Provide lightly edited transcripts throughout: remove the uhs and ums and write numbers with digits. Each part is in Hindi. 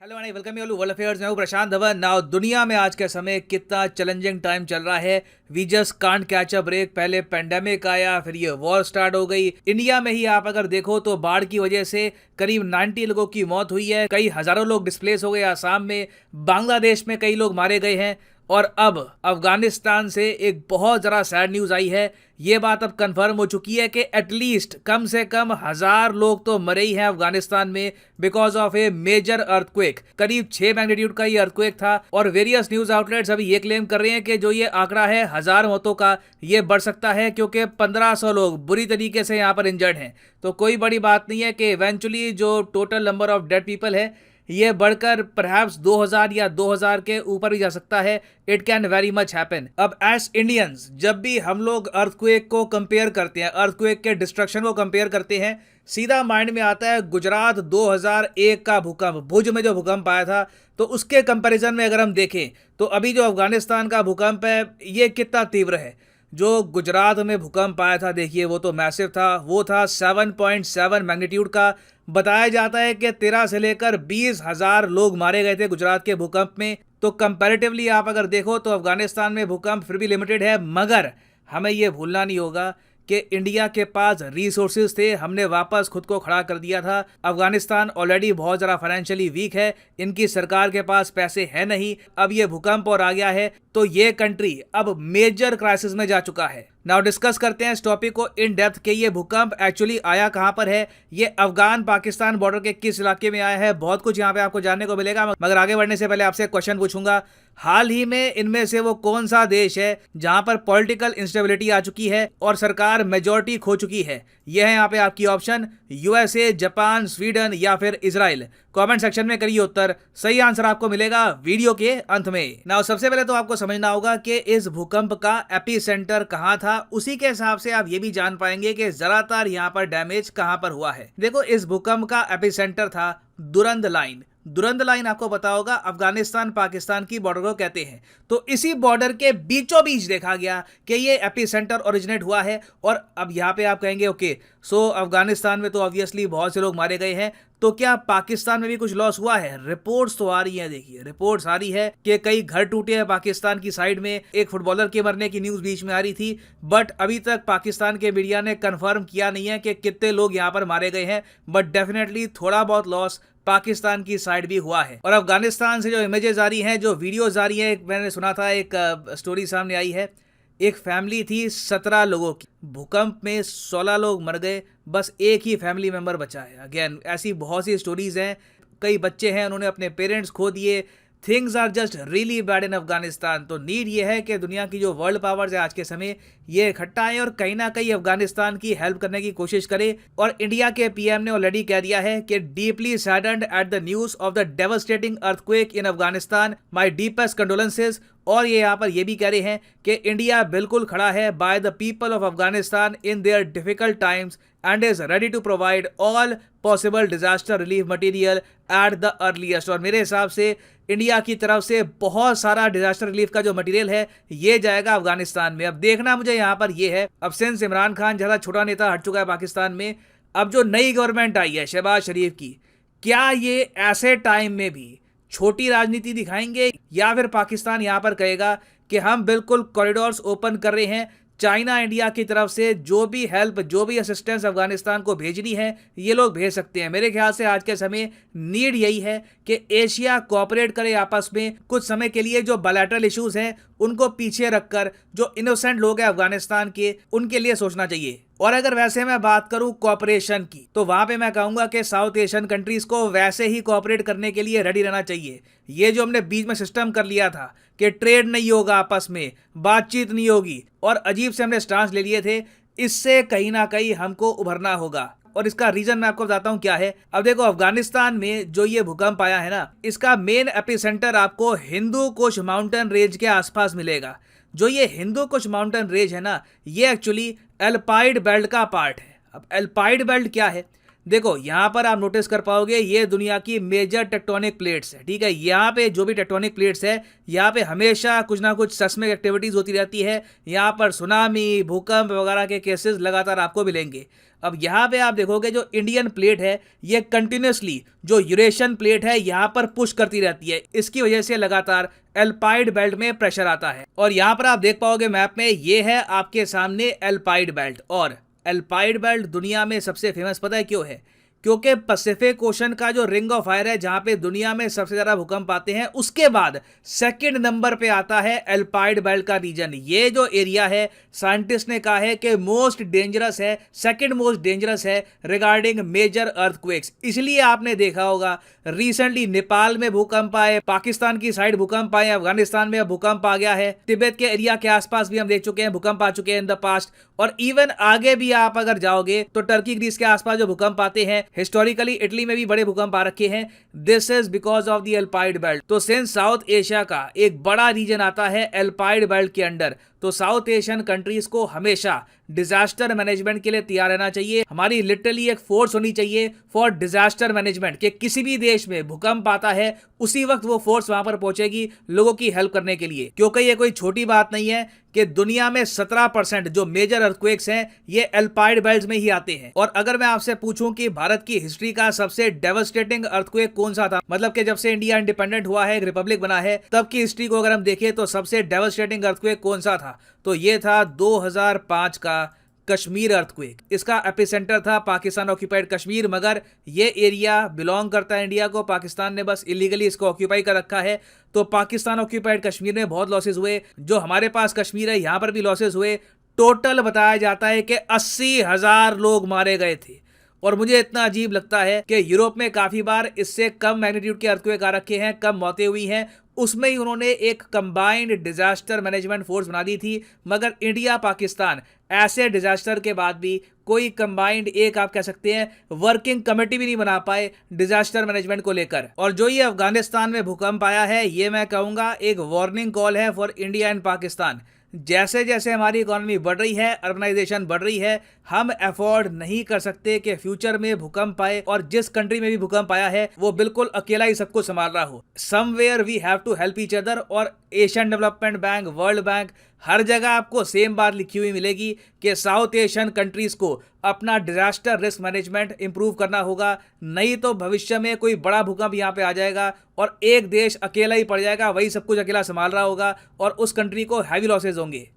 Hello and welcome you world affairs. मैं हूं प्रशांत धवन। नाउ दुनिया में आज के समय कितना चैलेंजिंग टाइम चल रहा है। We just can't catch a break. पहले पेंडेमिक आया, फिर ये वॉर स्टार्ट हो गई। इंडिया में ही आप अगर देखो तो बाढ़ की वजह से करीब 90 लोगों की मौत हुई है। कई हजारों लोग डिस्प्लेस हो गए आसाम में। बांग्लादेश में कई लोग मारे गए हैं। और अब अफगानिस्तान से एक बहुत ज़रा सैड न्यूज़ आई है। ये बात अब कंफर्म हो चुकी है कि एटलीस्ट कम से कम 1000 लोग तो मरे ही हैं अफगानिस्तान में because of a major earthquake. करीब 6 मैग्नीट्यूड का ये अर्थक्वेक था और वेरियस न्यूज आउटलेट्स अभी ये क्लेम कर रहे हैं कि जो ये आंकड़ा है 1000 मौतों का, ये बढ़ सकता है क्योंकि 1500 लोग बुरी तरीके से यहाँ पर इंजर्ड हैं। तो कोई बड़ी बात नहीं है कि इवेंचुअली जो total number of dead people है ये बढ़कर परहैप्स 2000 या 2000 के ऊपर भी जा सकता है। It can very much happen. अब एज इंडियंस जब भी हम लोग अर्थक्वेक को कंपेयर करते हैं, अर्थक्वेक के डिस्ट्रक्शन को कंपेयर करते हैं, सीधा माइंड में आता है गुजरात 2001 का भूकंप, भुज में जो भूकंप आया था। तो उसके कंपैरिजन में अगर हम देखें तो अभी जो अफगानिस्तान का भूकंप है ये कितना तीव्र है। जो गुजरात में भूकंप आया था देखिए वो तो मैसिव था, वो था 7.7 मैग्नीट्यूड का। बताया जाता है कि 13 से लेकर 20,000 लोग मारे गए थे गुजरात के भूकंप में। तो कंपैरेटिवली आप अगर देखो तो अफगानिस्तान में भूकंप फिर भी लिमिटेड है, मगर हमें ये भूलना नहीं होगा कि इंडिया के पास रिसोर्सेज थे, हमने वापस खुद को खड़ा कर दिया था। अफगानिस्तान ऑलरेडी बहुत ज़रा फाइनेंशियली वीक है, इनकी सरकार के पास पैसे हैं नहीं। अब ये भूकंप और आ गया है तो ये कंट्री अब मेजर क्राइसिस में जा चुका है। नाउ डिस्कस करते हैं इस टॉपिक को इन डेप्थ कि ये भूकंप एक्चुअली आया कहां पर है, ये अफगान पाकिस्तान बॉर्डर के किस इलाके में आया है। बहुत कुछ यहां पे आपको जानने को मिलेगा, मगर आगे बढ़ने से पहले आपसे क्वेश्चन पूछूंगा। हाल ही में इनमें से वो कौन सा देश है जहां पर पॉलिटिकल इंस्टेबिलिटी आ चुकी है और सरकार मेजॉरिटी खो चुकी है? यह है यहाँ पे आपकी ऑप्शन, यूएसए, जापान, स्वीडन या फिर इजराइल। कमेंट सेक्शन में करिए उत्तर, सही आंसर आपको मिलेगा वीडियो के अंत में। नाउ सबसे पहले तो आपको समझना होगा कि इस भूकंप का एपी सेंटर कहां था, उसी के हिसाब से आप ये भी जान पाएंगे कि ज्यादातर यहाँ पर डैमेज कहां पर हुआ है। देखो इस भूकंप का एपी सेंटर था दुरंद लाइन। दुरंद लाइन आपको पता होगा अफगानिस्तान पाकिस्तान की बॉर्डर को कहते हैं। तो इसी बॉर्डर के बीचों बीच देखा गया कि ये एपी सेंटर ओरिजिनेट हुआ है। और अब यहाँ पे आप कहेंगे ओके सो अफगानिस्तान में तो ऑब्वियसली बहुत से लोग मारे गए हैं, तो क्या पाकिस्तान में भी कुछ लॉस हुआ है? रिपोर्ट्स तो आ रही है, देखिए रिपोर्ट्स आ रही है कि कई घर टूटे हैं पाकिस्तान की साइड में। एक फुटबॉलर के मरने की न्यूज बीच में आ रही थी, बट अभी तक पाकिस्तान के मीडिया ने कंफर्म किया नहीं है कि कितने लोग यहाँ पर मारे गए हैं। बट डेफिनेटली थोड़ा बहुत लॉस पाकिस्तान की साइड भी हुआ है। और अफगानिस्तान से जो इमेजेस आ रही हैं, जो वीडियोस आ रही हैं, मैंने सुना था एक स्टोरी सामने आई है। एक फैमिली थी 17 लोगों की, भूकंप में 16 लोग मर गए, बस एक ही फैमिली मेंबर बचा है। अगेन ऐसी बहुत सी स्टोरीज हैं। कई बच्चे हैं उन्होंने अपने पेरेंट्स खो दिए। Things are just really bad in Afghanistan. तो नीड ये है कि दुनिया की जो वर्ल्ड पावर्स है आज के समय ये इकट्ठा आए और कहीं ना कहीं अफगानिस्तान की हेल्प करने की कोशिश करे। और इंडिया के पीएम ने ऑलरेडी कह दिया है कि deeply saddened at the news of the devastating earthquake in Afghanistan, my deepest condolences. और ये यहाँ पर ये भी कह रहे हैं कि इंडिया बिल्कुल खड़ा है by the people of Afghanistan in their difficult times and is ready to provide all possible disaster relief material at the earliest. और मेरे हिसाब से इंडिया की तरफ से बहुत सारा डिजास्टर रिलीफ का जो मटेरियल है ये जाएगा अफगानिस्तान में। अब देखना मुझे यहाँ पर ये है, अब सिंस इमरान खान ज्यादा छोटा नेता हट चुका है पाकिस्तान में, अब जो नई गवर्नमेंट आई है शहबाज शरीफ की, क्या ये ऐसे टाइम में भी छोटी राजनीति दिखाएंगे या फिर पाकिस्तान यहाँ पर कहेगा कि हम बिल्कुल कॉरिडोर्स ओपन कर रहे हैं, चाइना इंडिया की तरफ से जो भी हेल्प, जो भी असिस्टेंस अफगानिस्तान को भेजनी है ये लोग भेज सकते हैं। मेरे ख्याल से आज के समय नीड यही है कि एशिया कोऑपरेट करे आपस में कुछ समय के लिए। जो बायलैटरल इश्यूज हैं उनको पीछे रखकर जो इनोसेंट लोग हैं अफगानिस्तान के, उनके लिए सोचना चाहिए। और अगर वैसे मैं बात करूं कोऑपरेशन की, तो वहां पे मैं कहूंगा कि साउथ एशियन कंट्रीज को वैसे ही कोऑपरेट करने के लिए रेडी रहना चाहिए। ये जो हमने बीच में सिस्टम कर लिया था कि ट्रेड नहीं होगा, आपस में बातचीत नहीं होगी, और अजीब से हमने स्टांस ले लिए थे, इससे कहीं ना कहीं हमको उभरना होगा। और इसका रीजन मैं आपको बताता हूं क्या है। अब देखो अफगानिस्तान में जो ये भूकंप आया है ना, इसका मेन एपिसेंटर आपको हिंदू कुश माउंटेन रेंज के आसपास मिलेगा। जो ये हिंदू कुश माउंटेन रेंज है ना, ये एक्चुअली एल्पाइड बेल्ट का पार्ट है। अब एल्पाइड बेल्ट क्या है? देखो यहाँ पर आप नोटिस कर पाओगे ये दुनिया की मेजर टेक्टोनिक प्लेट्स है, ठीक है। यहाँ पे जो भी टेक्टोनिक प्लेट्स है यहाँ पे हमेशा कुछ ना कुछ सेस्मिक एक्टिविटीज होती रहती है। यहाँ पर सुनामी, भूकंप वगैरह के केसेस लगातार आपको मिलेंगे। अब यहाँ पे आप देखोगे जो इंडियन प्लेट है ये कंटिन्यूसली जो यूरेशियन प्लेट है यहाँ पर पुश करती रहती है। इसकी वजह से लगातार एल्पाइड बेल्ट में प्रेशर आता है। और यहाँ पर आप देख पाओगे मैप में ये है आपके सामने एल्पाइड बेल्ट। और एल्पाइड बेल्ट दुनिया में सबसे फेमस पता है क्यों है? क्योंकि पैसिफिक ओशन का जो रिंग ऑफ फायर है जहां पे दुनिया में सबसे ज्यादा भूकंप आते हैं, उसके बाद सेकंड नंबर पे आता है एल्पाइड बेल्ट का रीजन। ये जो एरिया है साइंटिस्ट ने कहा है कि मोस्ट डेंजरस है, सेकंड मोस्ट डेंजरस है रिगार्डिंग मेजर अर्थक्वेक्स। इसलिए आपने देखा होगा रिसेंटली नेपाल में भूकंप आए, पाकिस्तान की साइड भूकंप आए, अफगानिस्तान में भूकंप आ गया है, तिब्बत के एरिया के आसपास भी हम देख चुके हैं भूकंप आ चुके हैं इन द पास्ट। और इवन आगे भी आप अगर जाओगे तो टर्की, ग्रीस के आसपास जो भूकंप आते हैं, हिस्टोरिकली इटली में भी बड़े भूकंप आ रखे हैं। This is because of the Alpide belt. तो सिंस साउथ एशिया का एक बड़ा रीजन आता है एल्पाइड बेल्ट के अंडर, तो साउथ एशियन कंट्रीज को हमेशा डिजास्टर मैनेजमेंट के लिए तैयार रहना चाहिए। हमारी लिटरली एक फोर्स होनी चाहिए फॉर डिजास्टर मैनेजमेंट कि किसी भी देश में भूकंप आता है उसी वक्त वो फोर्स वहां पर पहुंचेगी लोगों की हेल्प करने के लिए। क्योंकि ये कोई छोटी बात नहीं है कि दुनिया में 17% जो मेजर अर्थक्वेक्स हैं ये एल्पाइड बेल्ट में ही आते हैं। और अगर मैं आपसे पूछूं कि भारत की हिस्ट्री का सबसे डेवास्टेटिंग अर्थक्वेक कौन सा था, मतलब कि जब से इंडिया इंडिपेंडेंट हुआ है, एक रिपब्लिक बना है, तब की हिस्ट्री को अगर हम देखें तो सबसे डेवास्टेटिंग अर्थक्वेक कौन सा था, तो ये था 2005 का कश्मीर अर्थक्वेक। इसका एपिसेंटर था पाकिस्तान ऑक्यूपाइड कश्मीर, मगर ये एरिया बिलोंग करता है इंडिया को, पाकिस्तान ने बस इलीगली इसको ऑक्यूपाई कर रखा है। तो पाकिस्तान ऑक्यूपाइड कश्मीर में बहुत लॉसेस हुए, जो हमारे पास कश्मीर है यहाँ पर भी लॉसेस हुए। टोटल बताया जाता है कि 80,000 लोग मारे गए थे। और मुझे इतना अजीब लगता है कि यूरोप में काफी बार इससे कम मैग्नीट्यूड के अर्थक्वेक आ रखे हैं, कम मौतें हुई हैं, उसमें ही उन्होंने एक कंबाइंड डिजास्टर मैनेजमेंट फोर्स बना दी थी। मगर इंडिया, पाकिस्तान ऐसे डिजास्टर के बाद भी कोई कंबाइंड एक आप कह सकते हैं वर्किंग कमेटी भी नहीं बना पाए डिजास्टर मैनेजमेंट को लेकर। और जो ये अफगानिस्तान में भूकंप आया है ये मैं कहूंगा एक वार्निंग कॉल है फॉर इंडिया एंड पाकिस्तान। जैसे जैसे हमारी इकोनॉमी बढ़ रही है, अर्बनाइजेशन बढ़ रही है, हम अफोर्ड नहीं कर सकते कि फ्यूचर में भूकंप आए और जिस कंट्री में भी भूकंप आया है वो बिल्कुल अकेला ही सब कुछ संभाल रहा हो। Somewhere we have to help each other. और Asian Development Bank, World Bank, हर जगह आपको सेम बात लिखी हुई मिलेगी कि साउथ एशियन कंट्रीज को अपना डिजास्टर रिस्क मैनेजमेंट इंप्रूव करना होगा, नहीं तो भविष्य में कोई बड़ा भूकंप यहाँ पे आ जाएगा और एक देश अकेला ही पड़ जाएगा, वही सब कुछ अकेला संभाल रहा होगा और उस कंट्री को हैवी लॉसेज होंगे।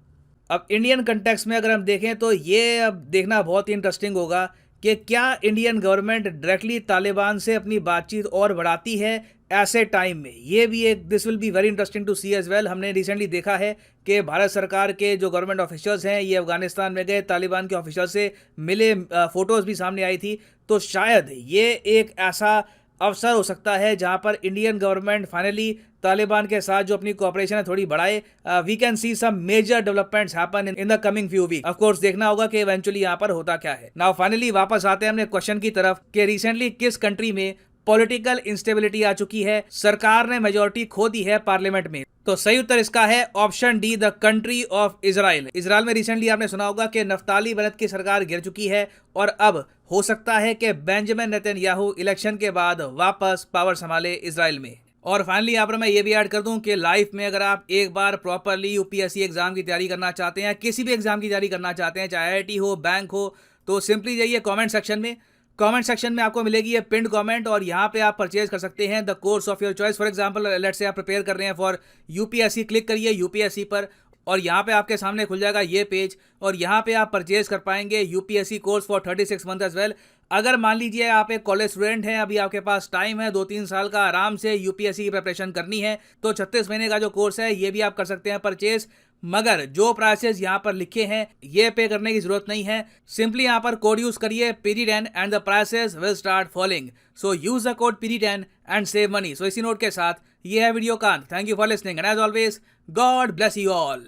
अब इंडियन कंटेक्स्ट में अगर हम देखें तो ये अब देखना बहुत ही इंटरेस्टिंग होगा कि क्या इंडियन गवर्नमेंट डायरेक्टली तालिबान से अपनी बातचीत और बढ़ाती है ऐसे टाइम में। ये भी एक this will be very interesting to see as well. हमने रिसेंटली देखा है कि भारत सरकार के जो गवर्नमेंट ऑफिशियल्स हैं ये अफगानिस्तान में गए, तालिबान के ऑफिशियल से मिले, फोटोज भी सामने आई थी। तो शायद ये एक ऐसा अवसर हो सकता है जहां पर इंडियन गवर्नमेंट फाइनली तालिबान के साथ जो अपनी कोऑपरेशन है थोड़ी बढ़ाए। We can see some major developments happen in the coming few week. Of course देखना होगा कि इवेंचुअली यहाँ पर होता क्या है। नाउ फाइनली वापस आते हैं अपने क्वेश्चन की तरफ कि रिसेंटली किस कंट्री में पॉलिटिकल इंस्टेबिलिटी आ चुकी है, सरकार ने मेजोरिटी खो दी है पार्लियामेंट में। तो सही उत्तर इसका है option D, the country of Israel. Israel में रिसेंटली आपने सुना होगा कि नफ्ताली बेनेट की सरकार गिर चुकी है और अब हो सकता है कि बेंजामिन नेतन्याहू इलेक्शन के बाद वापस पावर संभाले इजराइल में। और फाइनली यहाँ पर मैं ये भी ऐड कर दूं कि लाइफ में अगर आप एक बार प्रॉपरली यूपीएससी एग्जाम की तैयारी करना चाहते हैं, किसी भी एग्जाम की तैयारी करना चाहते हैं, चाहे आईआईटी हो, बैंक हो, तो सिंपली जाइए कमेंट सेक्शन में। कमेंट सेक्शन में आपको मिलेगी ये पिंड कमेंट और यहाँ पे आप परचेज कर सकते हैं the course of your choice. For example let's say आप प्रिपेयर कर रहे हैं फॉर यूपीएससी, क्लिक करिए यूपीएससी पर और यहाँ पे आपके सामने खुल जाएगा ये पेज और यहाँ पे आप परचेज कर पाएंगे UPSC course for 36 month as well. अगर मान लीजिए आप एक कॉलेज स्टूडेंट हैं, अभी आपके पास टाइम है 2-3 साल का आराम से यूपीएससी की प्रिपरेशन करनी है, तो 36 महीने का जो कोर्स है ये भी आप कर सकते हैं परचेज। मगर जो प्राइसेस यहाँ पर लिखे हैं ये पे करने की जरूरत नहीं है, सिंपली यहाँ पर कोड यूज करिए PD10 and the prices will start falling. So use the code PD10 and save money. So इसी नोट के साथ ये है वीडियो का। Thank you for listening and as always God bless you all.